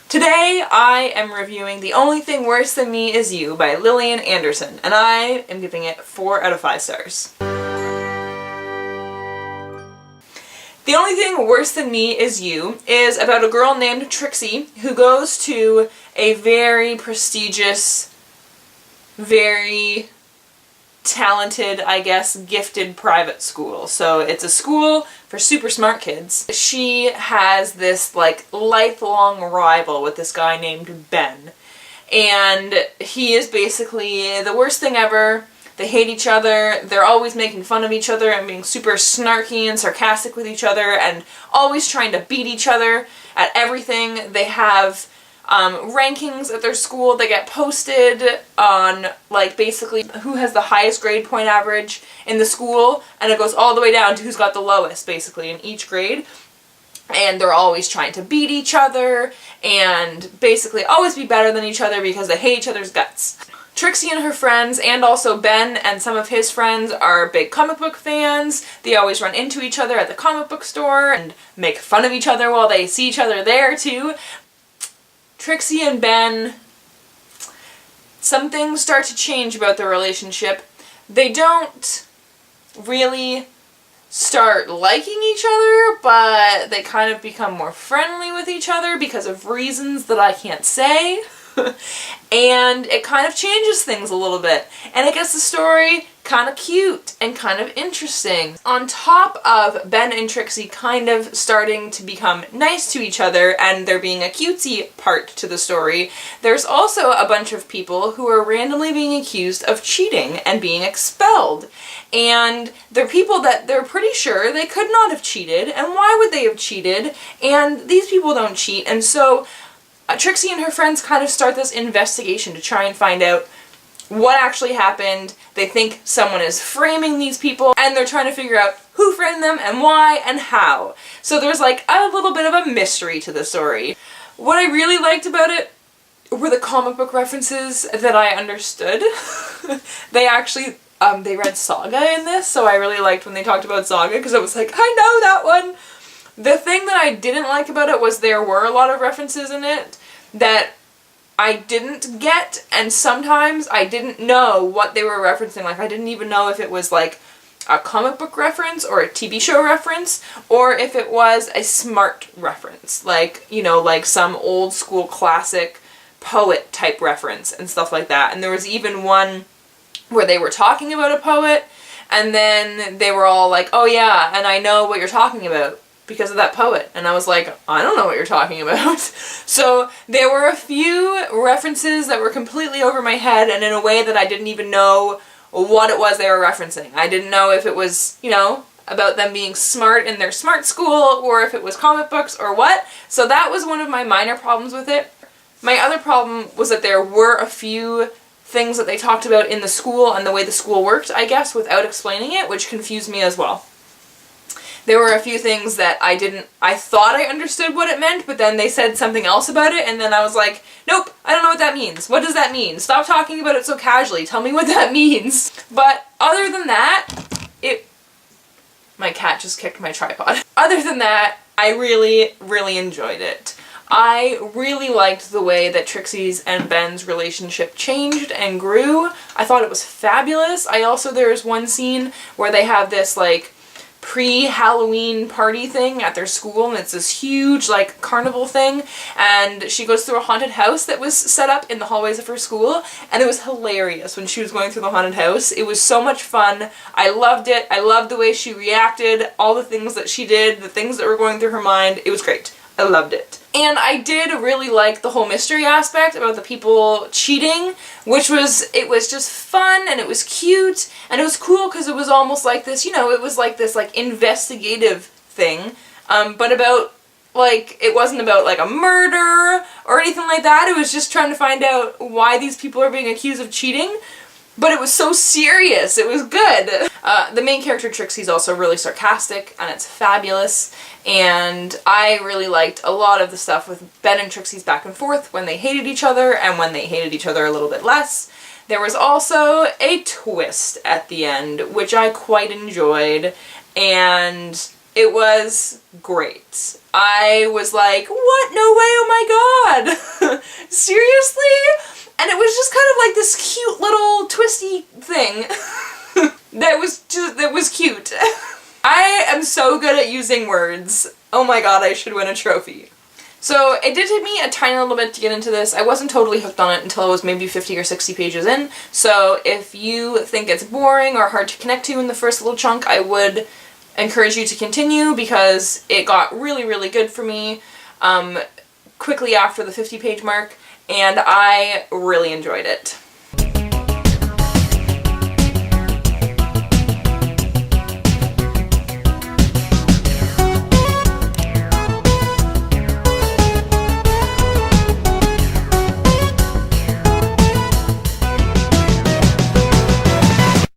Today I am reviewing The Only Thing Worse Than Me Is You by Lillian Anderson, and I am giving it 4 out of 5 stars. The Only Thing Worse Than Me Is You is about a girl named Trixie who goes to a very prestigious, very talented, I guess, gifted private school. So it's a school for super smart kids. She has this like lifelong rival with this guy named Ben. And he is basically the worst thing ever. They hate each other, they're always making fun of each other and being super snarky and sarcastic with each other and always trying to beat each other at everything. They have rankings at their school that get posted on, like, basically who has the highest grade point average in the school, and it goes all the way down to who's got the lowest, basically, in each grade. And they're always trying to beat each other and basically always be better than each other because they hate each other's guts. Trixie and her friends, and also Ben and some of his friends, are big comic book fans. They always run into each other at the comic book store and make fun of each other while they see each other there, too. Trixie and Ben, some things start to change about their relationship. They don't really start liking each other, but they kind of become more friendly with each other because of reasons that I can't say. And it kind of changes things a little bit. And it gets the story kind of cute and kind of interesting. On top of Ben and Trixie kind of starting to become nice to each other and there being a cutesy part to the story, there's also a bunch of people who are randomly being accused of cheating and being expelled. And they're people that they're pretty sure they could not have cheated, and why would they have cheated? And these people don't cheat, and so Trixie and her friends kind of start this investigation to try and find out what actually happened. They think someone is framing these people, and they're trying to figure out who framed them and why and how. So there's like a little bit of a mystery to the story. What I really liked about it were the comic book references that I understood. They actually, they read Saga in this, so I really liked when they talked about Saga, because I was like, I know that one! The thing that I didn't like about it was there were a lot of references in it that I didn't get, and sometimes I didn't know what they were referencing. Like, I didn't even know if it was like a comic book reference or a TV show reference, or if it was a smart reference. Like, you know, like some old school classic poet type reference and stuff like that. And there was even one where they were talking about a poet, and then they were all like, oh yeah, and I know what you're talking about because of that poet. And I was like, I don't know what you're talking about. So there were a few references that were completely over my head and in a way that I didn't even know what it was they were referencing. I didn't know if it was, you know, about them being smart in their smart school or if it was comic books or what. So that was one of my minor problems with it. My other problem was that there were a few things that they talked about in the school and the way the school worked, I guess, without explaining it, which confused me as well. There were a few things that I thought I understood what it meant, but then they said something else about it, and then I was like, nope, I don't know what that means. What does that mean? Stop talking about it so casually. Tell me what that means. But other than that, my cat just kicked my tripod. Other than that, I really, really enjoyed it. I really liked the way that Trixie's and Ben's relationship changed and grew. I thought it was fabulous. There's one scene where they have this, like, pre-Halloween party thing at their school, and it's this huge, like, carnival thing, and she goes through a haunted house that was set up in the hallways of her school, and it was hilarious when she was going through the haunted house. It was so much fun. I loved it. I loved the way she reacted, all the things that she did, the things that were going through her mind. It was great. I loved it. And I did really like the whole mystery aspect about the people cheating, it was just fun, and it was cute, and it was cool because it was almost like this, you know, it was like this, like, investigative thing, but about, like, it wasn't about, like, a murder or anything like that. It was just trying to find out why these people are being accused of cheating. But it was so serious. It was good. The main character, Trixie, is also really sarcastic, and it's fabulous. And I really liked a lot of the stuff with Ben and Trixie's back and forth when they hated each other and when they hated each other a little bit less. There was also a twist at the end, which I quite enjoyed, and it was great. I was like, what? No way, oh my god! Seriously? And it was just kind of like this cute little twisty thing that was cute. I am so good at using words. Oh my god, I should win a trophy. So it did take me a tiny little bit to get into this. I wasn't totally hooked on it until I was maybe 50 or 60 pages in. So if you think it's boring or hard to connect to in the first little chunk, I would encourage you to continue because it got really, really good for me quickly after the 50-page mark, and I really enjoyed it.